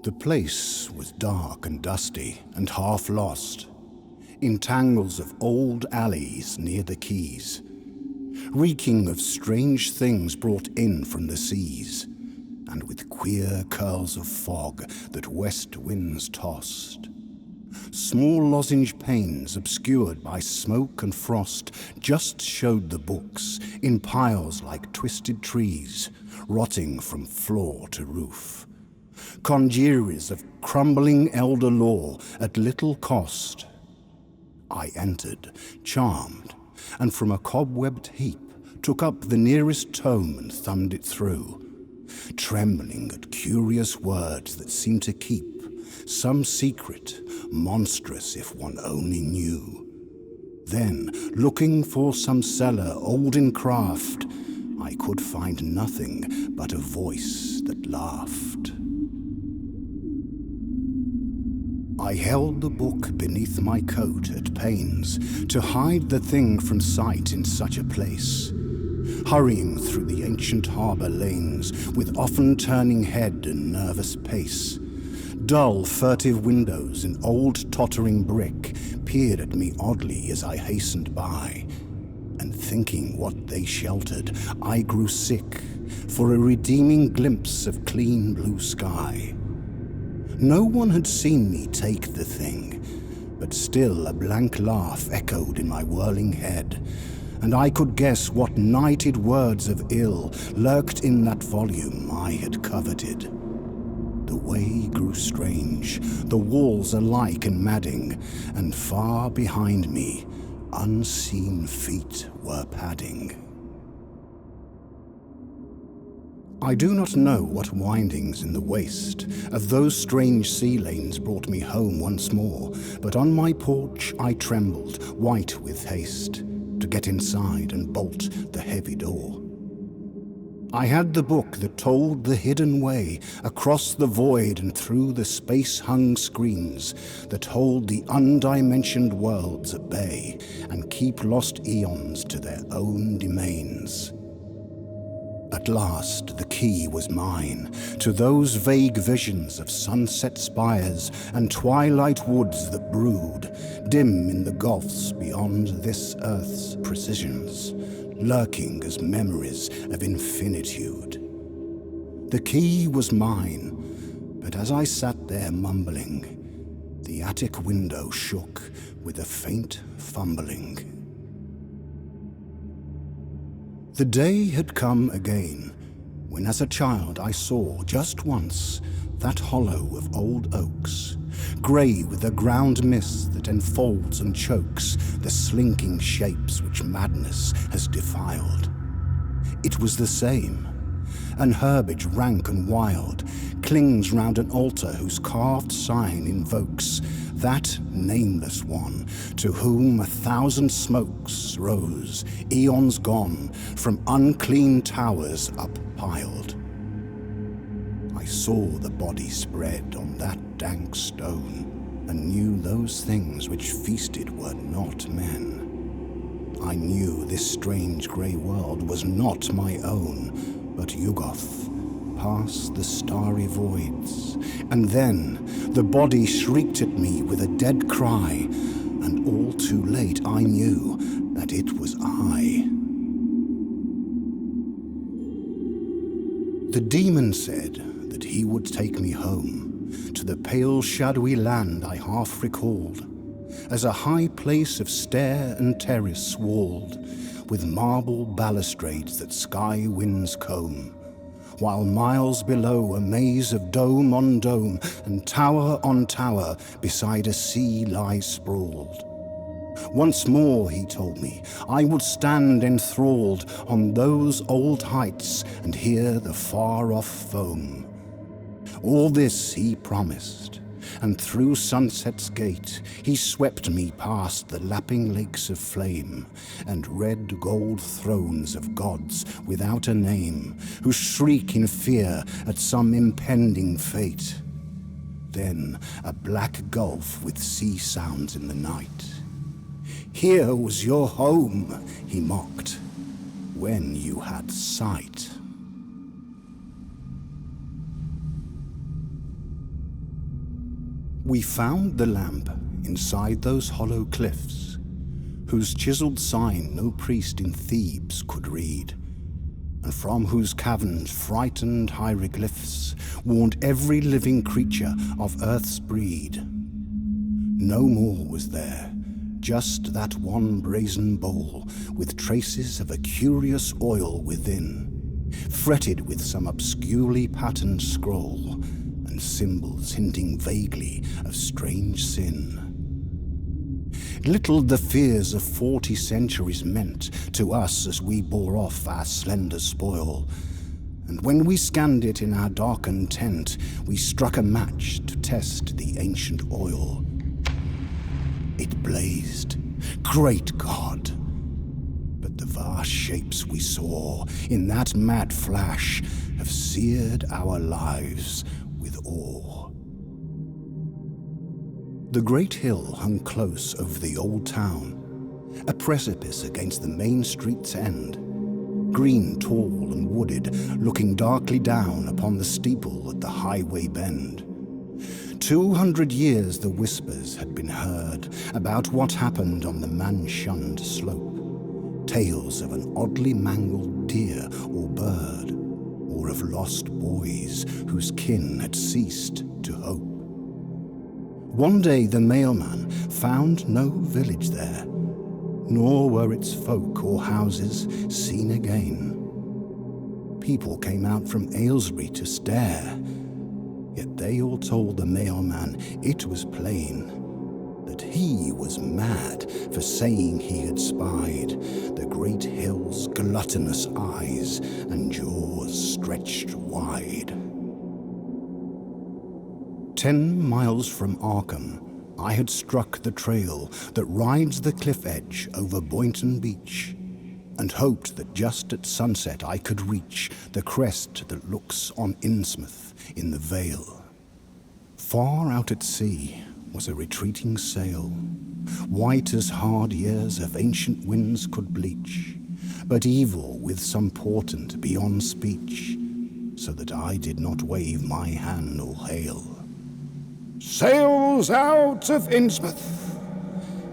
The place was dark and dusty and half lost, in tangles of old alleys near the quays, reeking of strange things brought in from the seas, and with queer curls of fog that west winds tossed. Small lozenge panes obscured by smoke and frost just showed the books in piles like twisted trees, rotting from floor to roof. Congeries of crumbling elder lore at little cost. I entered, charmed, and from a cobwebbed heap took up the nearest tome and thumbed it through, trembling at curious words that seemed to keep some secret, monstrous if one only knew. Then, looking for some cellar old in craft, I could find nothing but a voice that laughed. I held the book beneath my coat at pains to hide the thing from sight in such a place, hurrying through the ancient harbour lanes with often turning head and nervous pace. Dull, furtive windows in old tottering brick peered at me oddly as I hastened by, and thinking what they sheltered, I grew sick for a redeeming glimpse of clean blue sky. No one had seen me take the thing, but still a blank laugh echoed in my whirling head, and I could guess what nighted words of ill lurked in that volume I had coveted. The way grew strange, the walls alike and madding, and far behind me, unseen feet were padding. I do not know what windings in the waste of those strange sea lanes brought me home once more, but on my porch I trembled, white with haste, to get inside and bolt the heavy door. I had the book that told the hidden way across the void and through the space-hung screens that hold the undimensioned worlds at bay and keep lost eons to their own domains. At last, the key was mine to those vague visions of sunset spires and twilight woods that brood, dim in the gulfs beyond this earth's precisions, lurking as memories of infinitude. The key was mine, but as I sat there mumbling, the attic window shook with a faint fumbling. The day had come again, when as a child I saw just once that hollow of old oaks, grey with the ground mist that enfolds and chokes the slinking shapes which madness has defiled. It was the same. An herbage rank and wild clings round an altar whose carved sign invokes that nameless one to whom 1,000 smokes rose, eons gone, from unclean towers uppiled. I saw the body spread on that dank stone, and knew those things which feasted were not men. I knew this strange grey world was not my own, but Yuggoth, past the starry voids. And then the body shrieked at me with a dead cry, and all too late I knew that it was I. The demon said that he would take me home to the pale shadowy land I half recalled, as a high place of stair and terrace walled, with marble balustrades that sky winds comb, while miles below a maze of dome on dome and tower on tower beside a sea lies sprawled. Once more, he told me, I would stand enthralled on those old heights and hear the far-off foam. All this he promised, and through sunset's gate he swept me past the lapping lakes of flame and red gold thrones of gods without a name, who shriek in fear at some impending fate. Then a black gulf with sea sounds in the night. Here was your home, he mocked, when you had sight. We found the lamp inside those hollow cliffs, whose chiseled sign no priest in Thebes could read, and from whose caverns frightened hieroglyphs warned every living creature of earth's breed. No more was there, just that one brazen bowl with traces of a curious oil within, fretted with some obscurely patterned scroll, and symbols hinting vaguely of strange sin. Little the fears of 40 centuries meant to us as we bore off our slender spoil, and when we scanned it in our darkened tent, we struck a match to test the ancient oil. It blazed. Great God! But the vast shapes we saw in that mad flash have seared our lives with awe. The great hill hung close over the old town, a precipice against the main street's end, green, tall and wooded, looking darkly down upon the steeple at the highway bend. 200 years the whispers had been heard about what happened on the man-shunned slope, tales of an oddly mangled deer or bird, or of lost boys whose kin had ceased to hope. One day the mailman found no village there, nor were its folk or houses seen again. People came out from Aylesbury to stare, yet they all told the mailman it was plain that he was mad for saying he had spied the great hill's gluttonous eyes and jaws stretched wide. 10 miles from Arkham, I had struck the trail that rides the cliff edge over Boynton Beach, and hoped that just at sunset I could reach the crest that looks on Innsmouth in the Vale. Far out at sea was a retreating sail, white as hard years of ancient winds could bleach, but evil with some portent beyond speech, so that I did not wave my hand or hail. Sails out of Innsmouth,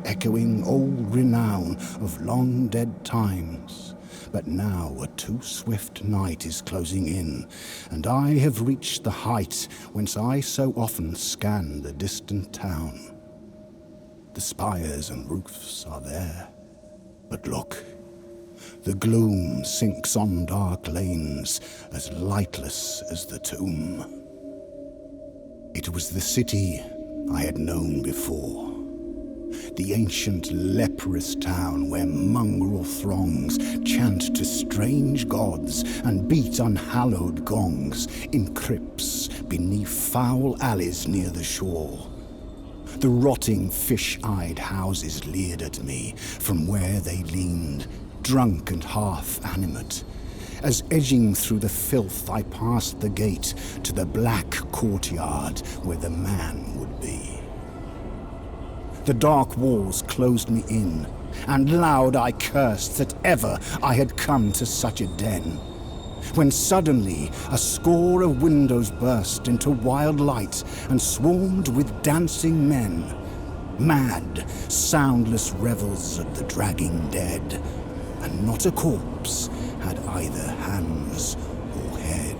echoing old renown of long dead times, but now a too swift night is closing in, and I have reached the height whence I so often scan the distant town. The spires and roofs are there, but look, the gloom sinks on dark lanes as lightless as the tomb. It was the city I had known before, the ancient leprous town where mongrel throngs chant to strange gods and beat unhallowed gongs in crypts beneath foul alleys near the shore. The rotting fish-eyed houses leered at me from where they leaned, drunk and half-animate, as edging through the filth I passed the gate to the black courtyard where the man would be. The dark walls closed me in, and loud I cursed that ever I had come to such a den, when suddenly a score of windows burst into wild light and swarmed with dancing men, mad, soundless revels of the dragging dead, and not a corpse had either hands or head.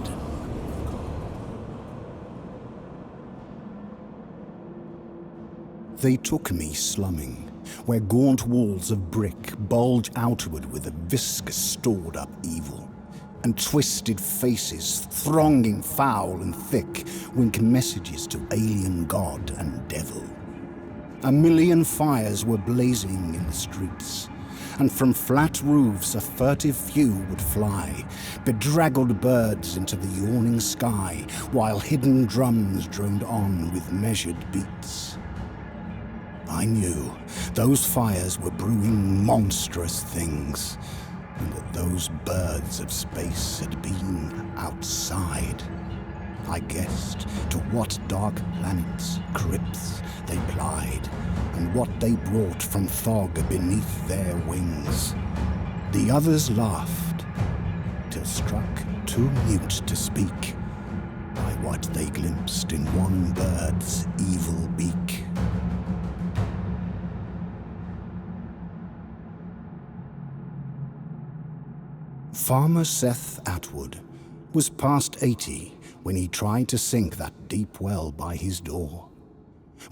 They took me slumming, where gaunt walls of brick bulge outward with a viscous stored-up evil, and twisted faces, thronging foul and thick, wink messages to alien god and devil. A million fires were blazing in the streets, and from flat roofs a furtive few would fly, bedraggled birds into the yawning sky, while hidden drums droned on with measured beats. I knew those fires were brewing monstrous things, and that those birds of space had been outside. I guessed to what dark planets, crypts they plied, and what they brought from fog beneath their wings. The others laughed, till struck too mute to speak, I what they glimpsed in one bird's evil beak. Farmer Seth Atwood was past 80 when he tried to sink that deep well by his door.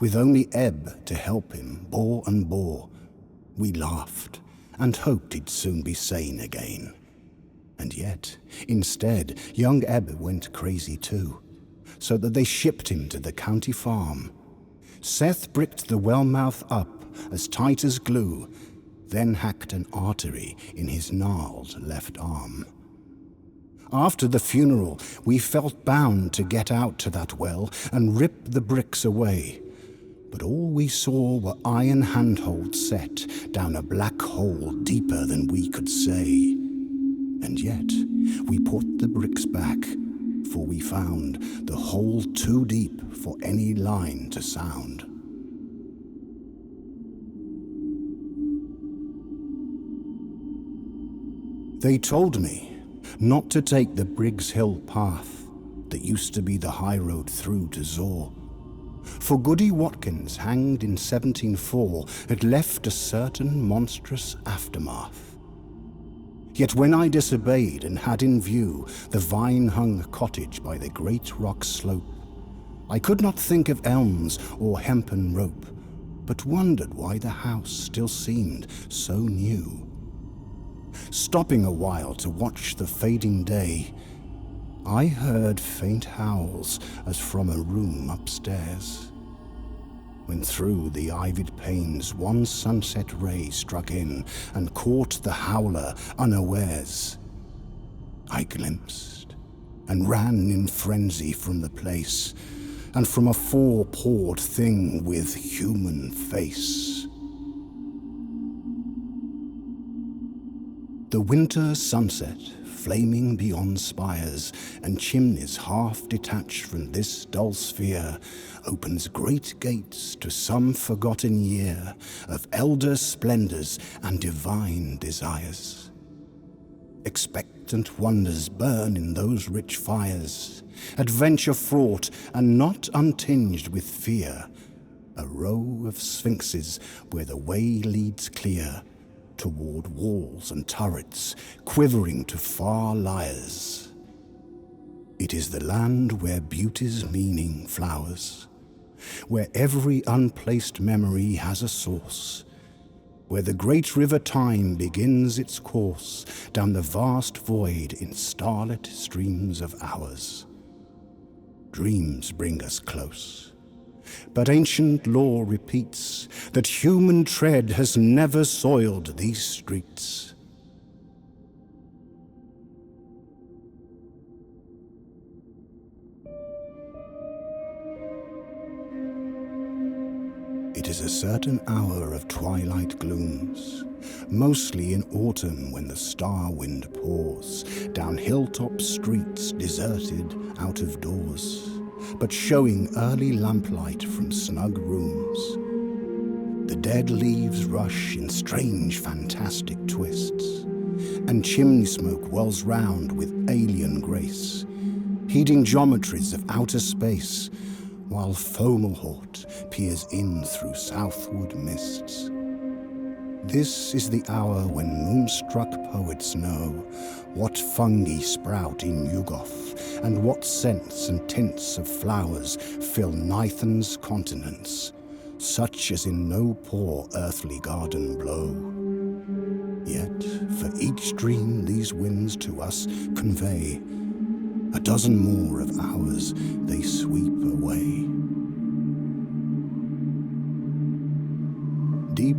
With only Ebb to help him, bore and bore, we laughed and hoped he'd soon be sane again. And yet, instead, young Ebb went crazy too, so that they shipped him to the county farm. Seth bricked the well mouth up as tight as glue, then hacked an artery in his gnarled left arm. After the funeral, we felt bound to get out to that well and rip the bricks away. But all we saw were iron handholds set down a black hole deeper than we could say. And yet, we put the bricks back, for we found the hole too deep for any line to sound. They told me not to take the Briggs Hill path that used to be the high road through to Zor. For Goody Watkins, hanged in 1704, had left a certain monstrous aftermath. Yet when I disobeyed and had in view the vine-hung cottage by the great rock slope, I could not think of elms or hempen rope, but wondered why the house still seemed so new. Stopping a while to watch the fading day, I heard faint howls as from a room upstairs, when through the ivied panes one sunset ray struck in and caught the howler unawares. I glimpsed and ran in frenzy from the place, and from a four-pawed thing with human face. The winter sunset, flaming beyond spires and chimneys half detached from this dull sphere, opens great gates to some forgotten year of elder splendors and divine desires. Expectant wonders burn in those rich fires, adventure fraught and not untinged with fear, a row of sphinxes where the way leads clear toward walls and turrets, quivering to far lyres. It is the land where beauty's meaning flowers, where every unplaced memory has a source, where the great river time begins its course down the vast void in starlit streams of hours. Dreams bring us close, but ancient lore repeats that human tread has never soiled these streets. It is a certain hour of twilight glooms, mostly in autumn when the star wind pours down hilltop streets deserted out of doors, but showing early lamplight from snug rooms. The dead leaves rush in strange fantastic twists, and chimney smoke wells round with alien grace, heeding geometries of outer space, while Fomalhaut peers in through southward mists. This is the hour when moonstruck poets know what fungi sprout in Yuggoth, and what scents and tints of flowers fill Nithan's continents, such as in no poor earthly garden blow. Yet for each dream these winds to us convey, a dozen more of ours they sweep away. Deep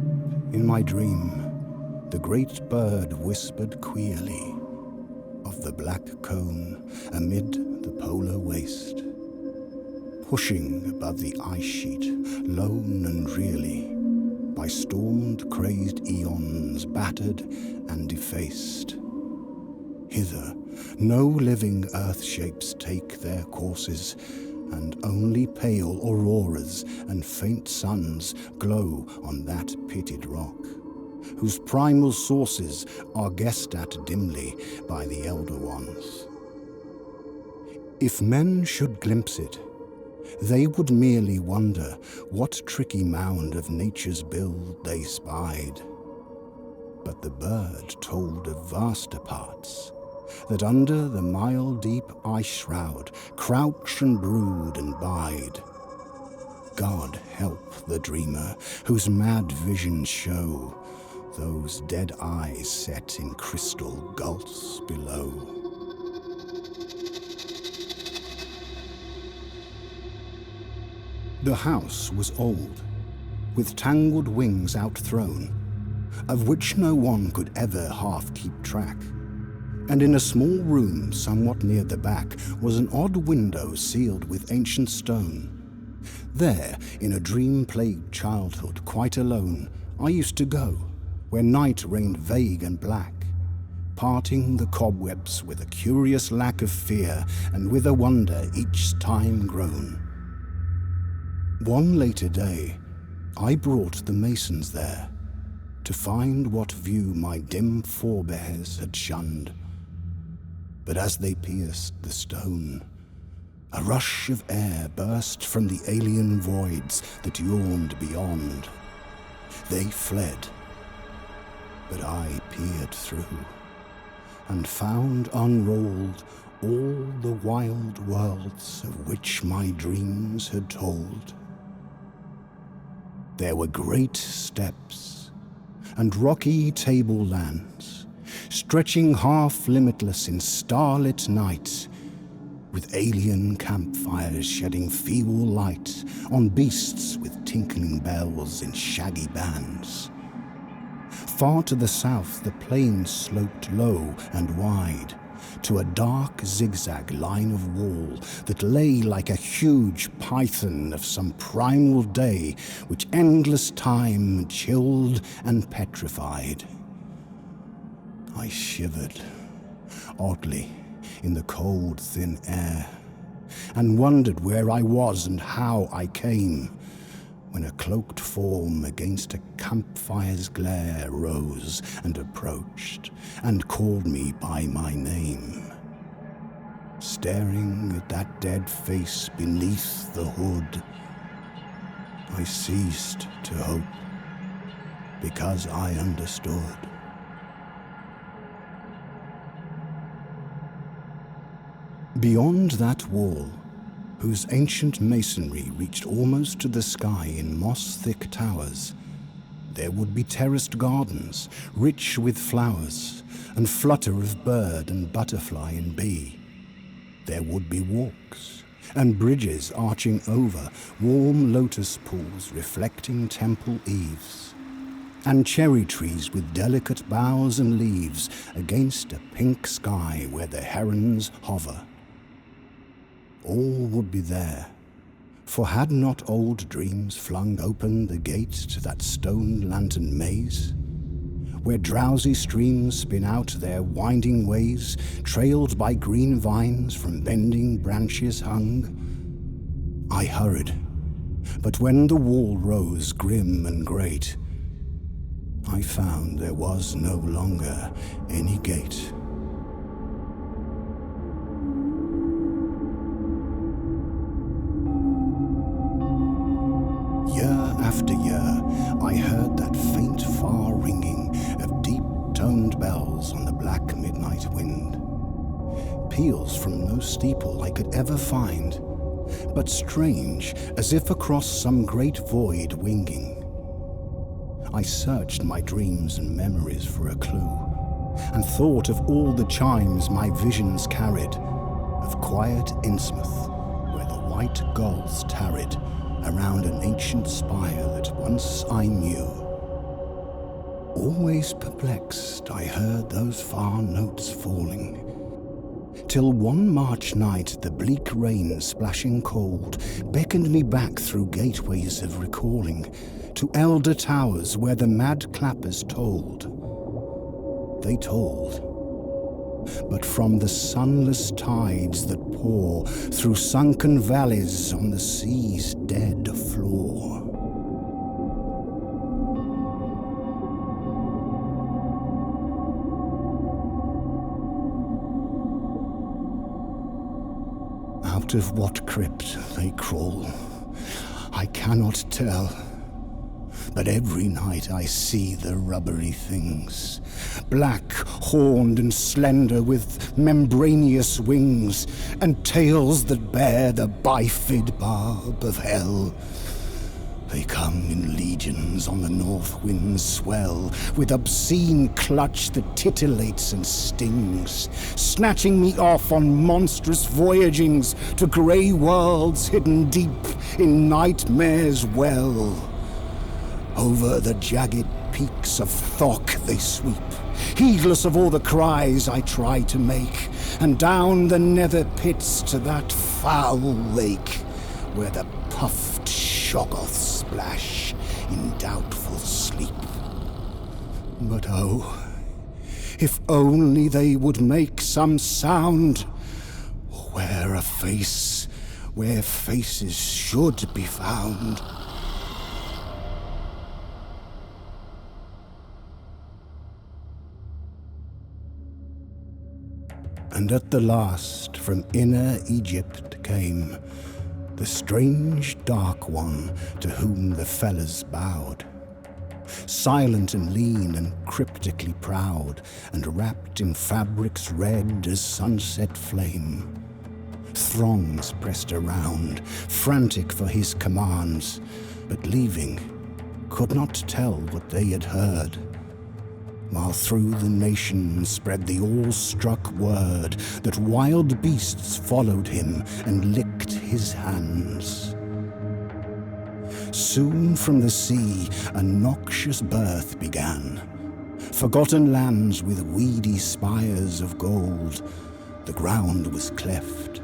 in my dream, the great bird whispered queerly of the black cone amid the polar waste, pushing above the ice sheet, lone and drearily, by stormed, crazed eons battered and defaced. Hither no living earth shapes take their courses, and only pale auroras and faint suns glow on that pitted rock, whose primal sources are guessed at dimly by the Elder Ones. If men should glimpse it, they would merely wonder what tricky mound of nature's build they spied. But the bird told of vaster parts, that under the mile-deep ice shroud crouch and brood and bide. God help the dreamer whose mad visions show those dead eyes set in crystal gulfs below. The house was old, with tangled wings outthrown, of which no one could ever half keep track. And in a small room somewhat near the back was an odd window sealed with ancient stone. There, in a dream-plagued childhood, quite alone, I used to go, where night reigned vague and black, parting the cobwebs with a curious lack of fear and with a wonder each time grown. One later day, I brought the masons there to find what view my dim forebears had shunned. But as they pierced the stone, a rush of air burst from the alien voids that yawned beyond. They fled, but I peered through and found unrolled all the wild worlds of which my dreams had told. There were great steppes and rocky tablelands, stretching half limitless in starlit night, with alien campfires shedding feeble light on beasts with tinkling bells in shaggy bands. Far to the south the plains sloped low and wide, to a dark zigzag line of wall that lay like a huge python of some primal day which endless time chilled and petrified. I shivered, oddly, in the cold, thin air, and wondered where I was and how I came, when a cloaked form against a campfire's glare rose and approached, and called me by my name. Staring at that dead face beneath the hood, I ceased to hope, because I understood. Beyond that wall, whose ancient masonry reached almost to the sky in moss-thick towers, there would be terraced gardens, rich with flowers, and flutter of bird and butterfly and bee. There would be walks, and bridges arching over warm lotus pools reflecting temple eaves, and cherry trees with delicate boughs and leaves against a pink sky where the herons hover. All would be there, for had not old dreams flung open the gate to that stone lantern maze, where drowsy streams spin out their winding ways, trailed by green vines from bending branches hung? I hurried, but when the wall rose grim and great, I found there was no longer any gate. Year after year, I heard that faint, far ringing of deep-toned bells on the black midnight wind. Peals from no steeple I could ever find, but strange, as if across some great void winging. I searched my dreams and memories for a clue, and thought of all the chimes my visions carried, of quiet Innsmouth, where the white gulls tarried around an ancient spire that once I knew. Always perplexed, I heard those far notes falling, till one March night the bleak rain splashing cold beckoned me back through gateways of recalling to elder towers where the mad clappers tolled. They tolled, but from the sunless tides that pour through sunken valleys on the sea's dead floor. Out of what crypt they crawl, I cannot tell. But every night I see the rubbery things, black, horned and slender with membranous wings, and tails that bear the bifid barb of hell. They come in legions on the north wind's swell, with obscene clutch that titillates and stings, snatching me off on monstrous voyagings to grey worlds hidden deep in nightmare's well. Over the jagged peaks of Thok they sweep, heedless of all the cries I try to make, and down the nether pits to that foul lake, where the puffed Yuggoth splash in doubtful sleep. But oh, if only they would make some sound, where a face, where faces should be found. And at the last from inner Egypt came the strange dark one to whom the fellas bowed, silent and lean and cryptically proud, and wrapped in fabrics red as sunset flame. Throngs pressed around, frantic for his commands, but leaving, could not tell what they had heard. While through the nation spread the awe-struck word that wild beasts followed him and licked his hands. Soon from the sea a noxious birth began, forgotten lands with weedy spires of gold. The ground was cleft,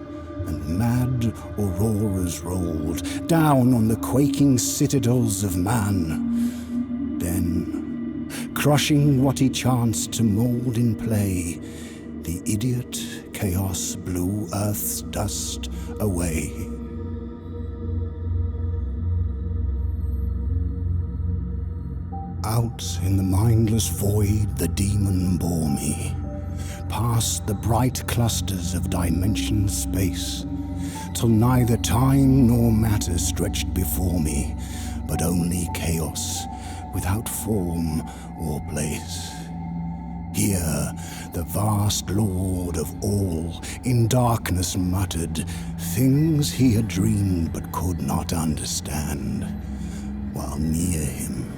and mad auroras rolled down on the quaking citadels of man. Then, crushing what he chanced to mold in play, the idiot chaos blew Earth's dust away. Out in the mindless void the demon bore me, past the bright clusters of dimension space, till neither time nor matter stretched before me, but only chaos, without form or place. Here, the vast Lord of all in darkness muttered things he had dreamed but could not understand, while near him,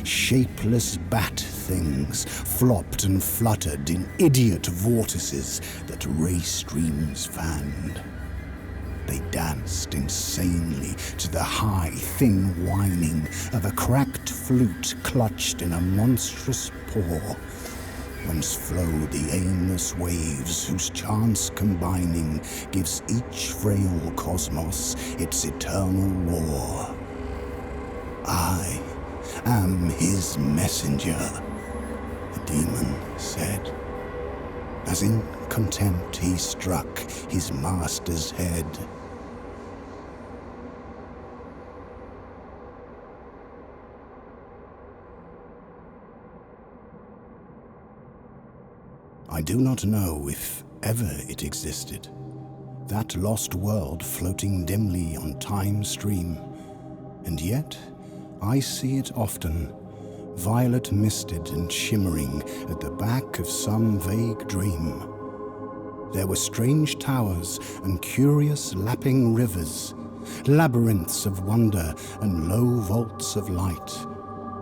shapeless bat things flopped and fluttered in idiot vortices that ray streams fanned. They danced insanely to the high, thin whining of a cracked flute clutched in a monstrous paw, whence flow the aimless waves whose chance combining gives each frail cosmos its eternal roar. I am his messenger, the demon said, as in contempt he struck his master's head. I do not know if ever it existed, that lost world floating dimly on time's stream, and yet I see it often, violet misted and shimmering at the back of some vague dream. There were strange towers and curious lapping rivers, labyrinths of wonder and low vaults of light,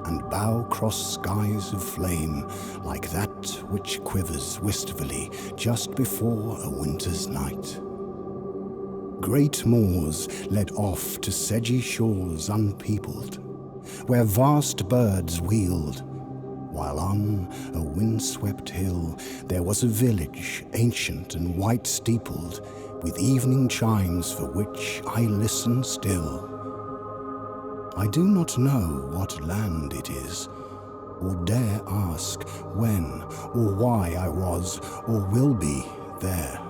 and bow-crossed skies of flame like that which quivers wistfully just before a winter's night. Great moors led off to sedgy shores unpeopled, where vast birds wheeled, while on a windswept hill there was a village, ancient and white-steepled, with evening chimes for which I listen still. I do not know what land it is, or dare ask when or why I was or will be there.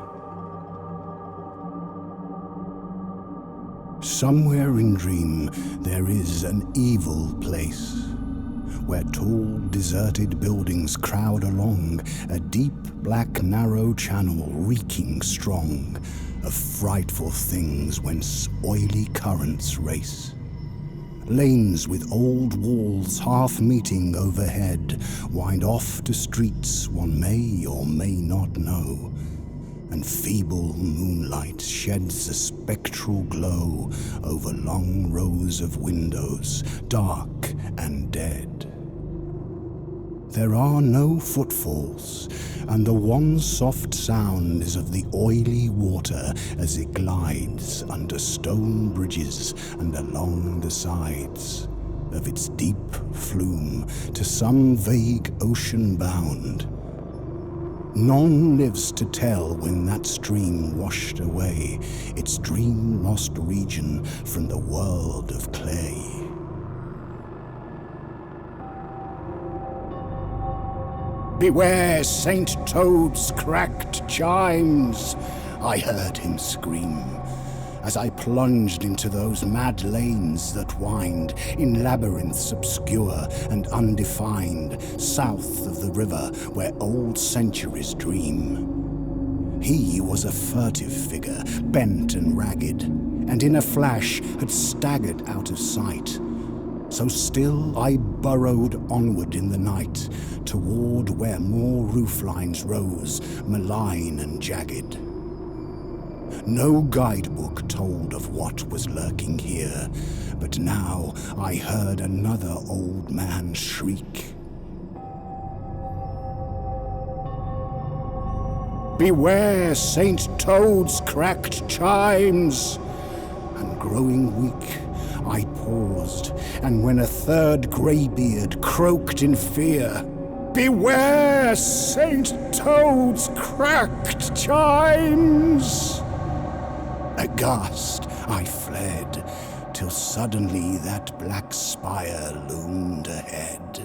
Somewhere in dream there is an evil place, where tall, deserted buildings crowd along a deep, black, narrow channel reeking strong, of frightful things whence oily currents race. Lanes with old walls half meeting overhead wind off to streets one may or may not know, and feeble moonlight sheds a spectral glow over long rows of windows, dark and dead. There are no footfalls, and the one soft sound is of the oily water as it glides under stone bridges and along the sides of its deep flume to some vague ocean bound. None lives to tell when that stream washed away its dream-lost region from the world of clay. "Beware Saint Toad's cracked chimes!" I heard him scream, as I plunged into those mad lanes that wind in labyrinths obscure and undefined, south of the river where old centuries dream. He was a furtive figure, bent and ragged, and in a flash had staggered out of sight. So still I burrowed onward in the night, toward where more rooflines rose, malign and jagged. No guidebook told of what was lurking here, but now I heard another old man shriek. "Beware Saint Toad's cracked chimes!" And growing weak, I paused, and when a third greybeard croaked in fear, "Beware Saint Toad's cracked chimes!" Aghast, I fled, till suddenly that black spire loomed ahead.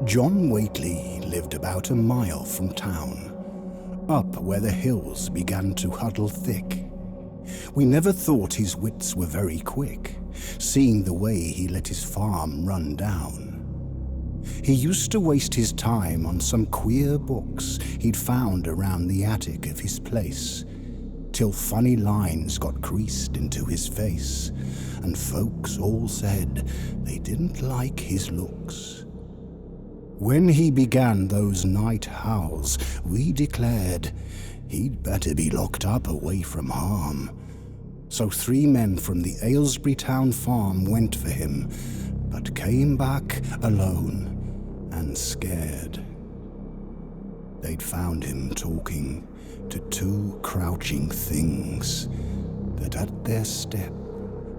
John Whately lived about a mile from town, up where the hills began to huddle thick. We never thought his wits were very quick, seeing the way he let his farm run down. He used to waste his time on some queer books he'd found around the attic of his place, till funny lines got creased into his face, and folks all said they didn't like his looks. When he began those night howls, we declared he'd better be locked up away from harm. So 3 men from the Aylesbury town farm went for him, but came back alone and scared. They'd found him talking to 2 crouching things that at their step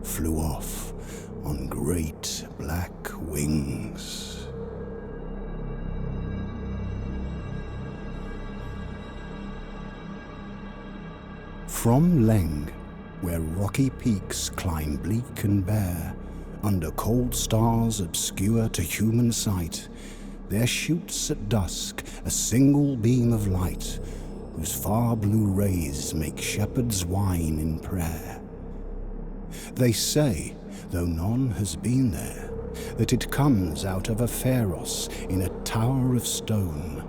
flew off on great black wings. From Leng, where rocky peaks climb bleak and bare, under cold stars obscure to human sight, there shoots at dusk a single beam of light, whose far blue rays make shepherds whine in prayer. They say, though none has been there, that it comes out of a Pharos in a tower of stone,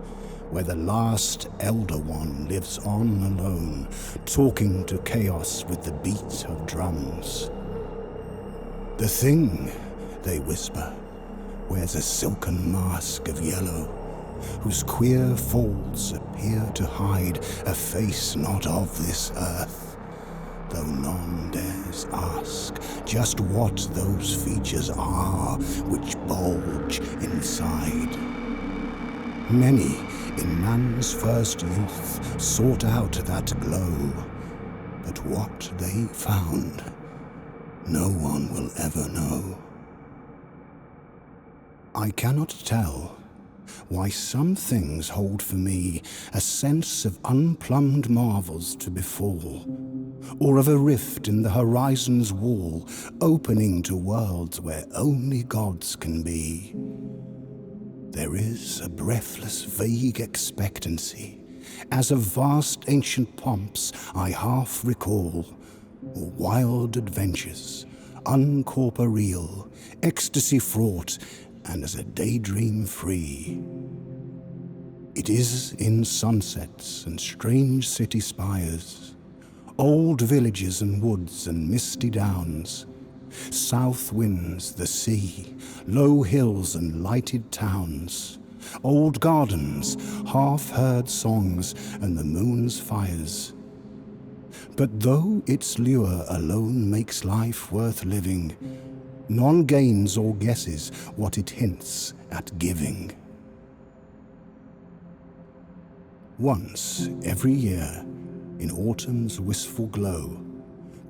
where the last Elder One lives on alone, talking to chaos with the beat of drums. The thing, they whisper, wears a silken mask of yellow, whose queer folds appear to hide a face not of this earth, though none dares ask just what those features are which bulge inside. Many in man's first youth sought out that glow, but what they found, no one will ever know. I cannot tell why some things hold for me a sense of unplumbed marvels to befall, or of a rift in the horizon's wall opening to worlds where only gods can be. There is a breathless, vague expectancy, as of vast ancient pomps I half recall, or wild adventures, uncorporeal, ecstasy fraught, and as a daydream free. It is in sunsets and strange city spires, old villages and woods and misty downs, south winds, the sea, low hills and lighted towns, old gardens, half-heard songs and the moon's fires. But though its lure alone makes life worth living, none gains or guesses what it hints at giving. Once every year, in autumn's wistful glow,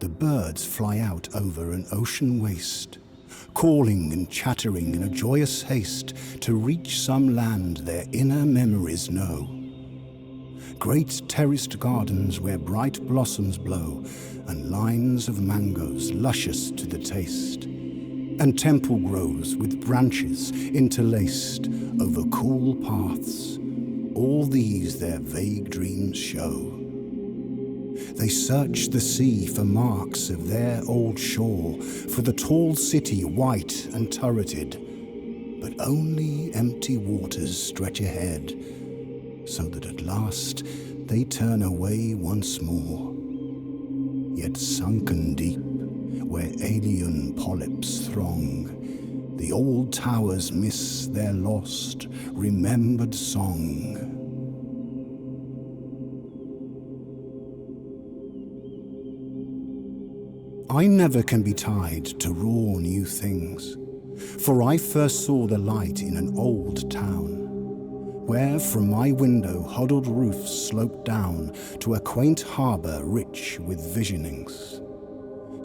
the birds fly out over an ocean waste, calling and chattering in a joyous haste to reach some land their inner memories know. Great terraced gardens where bright blossoms blow, and lines of mangoes luscious to the taste, and temple groves with branches interlaced over cool paths. All these their vague dreams show. They search the sea for marks of their old shore, for the tall city white and turreted, but only empty waters stretch ahead, so that at last they turn away once more. Yet sunken deep, where alien polyps throng, the old towers miss their lost, remembered song. I never can be tied to raw new things, for I first saw the light in an old town, where from my window huddled roofs sloped down to a quaint harbour rich with visionings.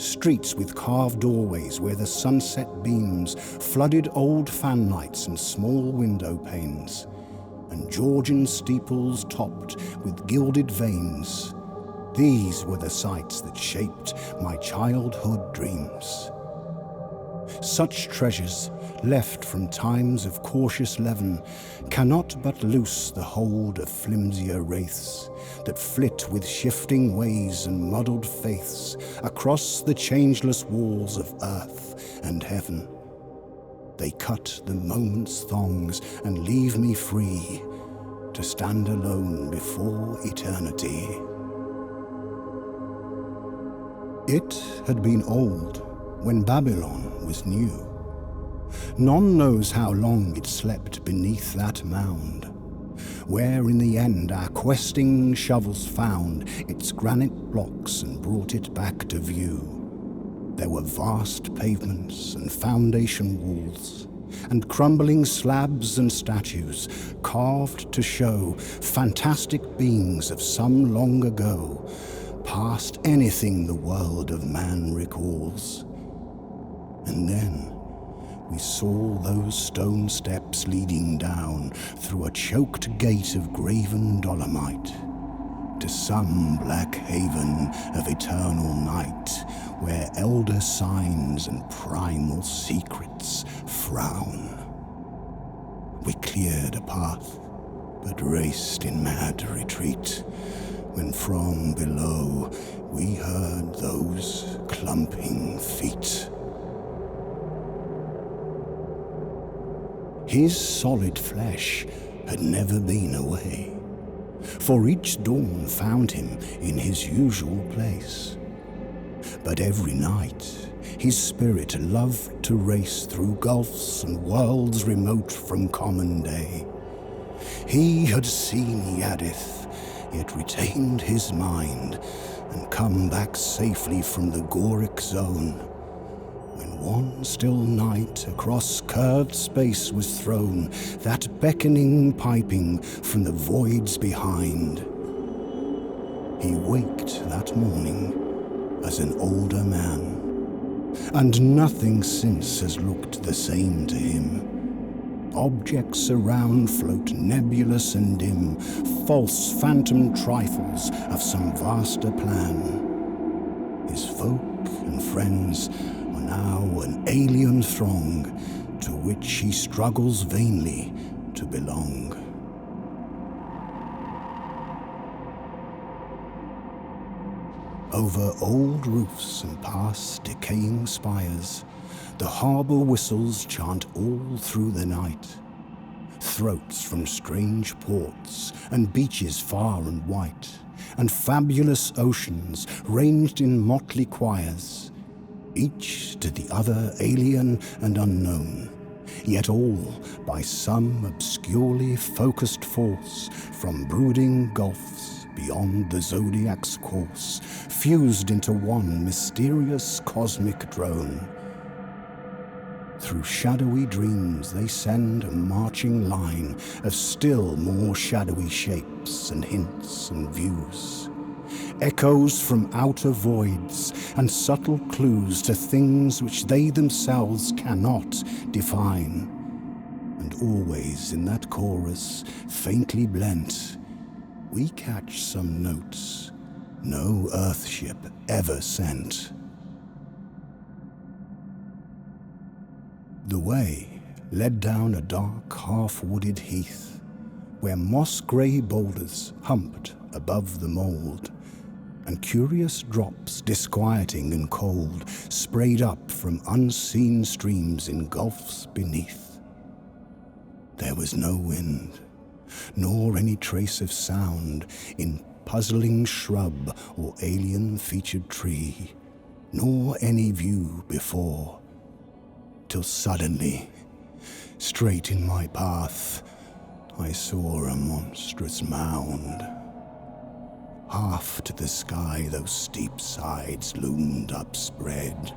Streets with carved doorways where the sunset beams flooded old fanlights and small window panes, and Georgian steeples topped with gilded vanes. These were the sights that shaped my childhood dreams. Such treasures, left from times of cautious leaven, cannot but loose the hold of flimsier wraiths that flit with shifting ways and muddled faiths across the changeless walls of earth and heaven. They cut the moment's thongs and leave me free to stand alone before eternity. It had been old when Babylon was new. None knows how long it slept beneath that mound, where in the end our questing shovels found its granite blocks and brought it back to view. There were vast pavements and foundation walls, and crumbling slabs and statues carved to show fantastic beings of some long ago, past anything the world of man recalls. And then we saw those stone steps leading down through a choked gate of graven dolomite to some black haven of eternal night, where elder signs and primal secrets frown. We cleared a path, but raced in mad retreat, when from below we heard those clumping feet. His solid flesh had never been away, for each dawn found him in his usual place. But every night his spirit loved to race through gulfs and worlds remote from common day. He had seen Yuggoth, yet retained his mind, and come back safely from the Goric zone, when one still night across curved space was thrown that beckoning piping from the voids behind. He waked that morning as an older man, and nothing since has looked the same to him. Objects around float nebulous and dim, false phantom trifles of some vaster plan. His folk and friends are now an alien throng to which he struggles vainly to belong. Over old roofs and past decaying spires, the harbour whistles chant all through the night. throats from strange ports, and beaches far and white, and fabulous oceans ranged in motley choirs, each to the other alien and unknown, yet all by some obscurely focused force from brooding gulfs beyond the zodiac's course, fused into one mysterious cosmic drone. Through shadowy dreams they send a marching line of still more shadowy shapes and hints and views, echoes from outer voids and subtle clues to things which they themselves cannot define. And always in that chorus, faintly blent, we catch some notes no Earthship ever sent. The way led down a dark, half-wooded heath, where moss-grey boulders humped above the mould, and curious drops, disquieting and cold, sprayed up from unseen streams in gulfs beneath. There was no wind, nor any trace of sound in puzzling shrub or alien-featured tree, nor any view before, till suddenly, straight in my path, I saw a monstrous mound. Half to the sky those steep sides loomed upspread,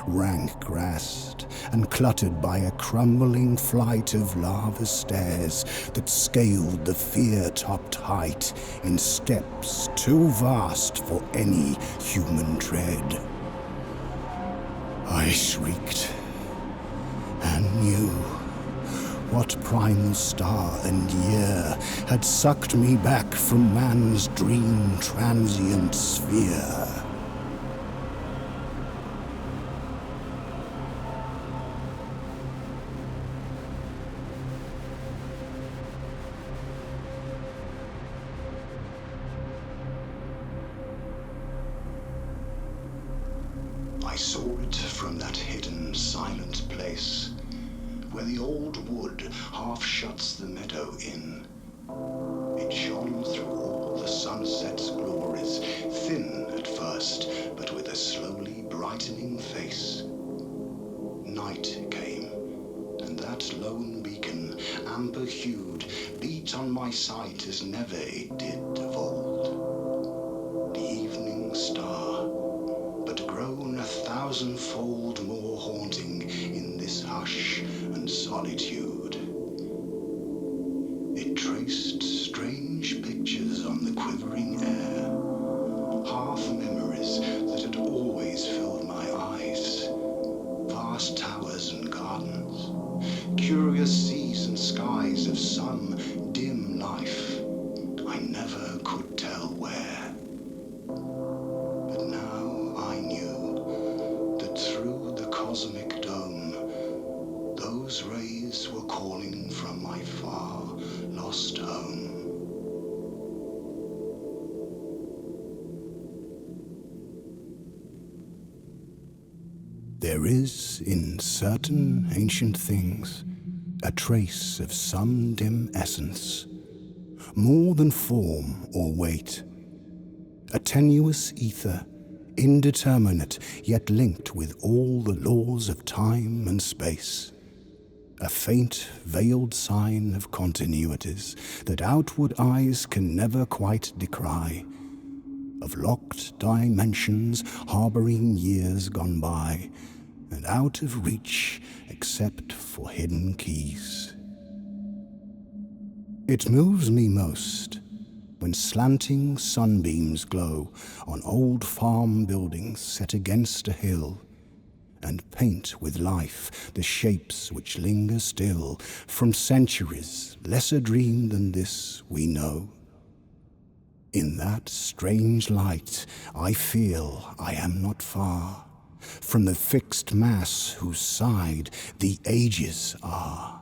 rank-grassed and cluttered by a crumbling flight of lava stairs that scaled the fear-topped height in steps too vast for any human tread. I shrieked and knew what primal star and year had sucked me back from man's dream transient sphere. I saw it from that hidden, silent place, where the old wood half shuts the meadow in. It shone through all the sunset's glories, thin at first, but with a slowly brightening face. Night came, and that lone beacon, amber-hued, beat on my sight as never it did of old. The evening star, but grown 1,000-fold more haunting in this hush and solitude. It traced strange pictures on the quivering air, half memories that had always filled my eyes. Vast towers and gardens, curious seas and skies of some dim life I never could tell where. But now I knew that through the cosmic dome, those rays were calling from my far lost home. There is in certain ancient things a trace of some dim essence, more than form or weight, a tenuous ether, indeterminate yet linked with all the laws of time and space, a faint veiled sign of continuities that outward eyes can never quite descry, of locked dimensions harboring years gone by and out of reach except for hidden keys. It moves me most when slanting sunbeams glow on old farm buildings set against a hill, and paint with life the shapes which linger still from centuries lesser dreamed than this we know. In that strange light I feel I am not far from the fixed mass whose side the ages are.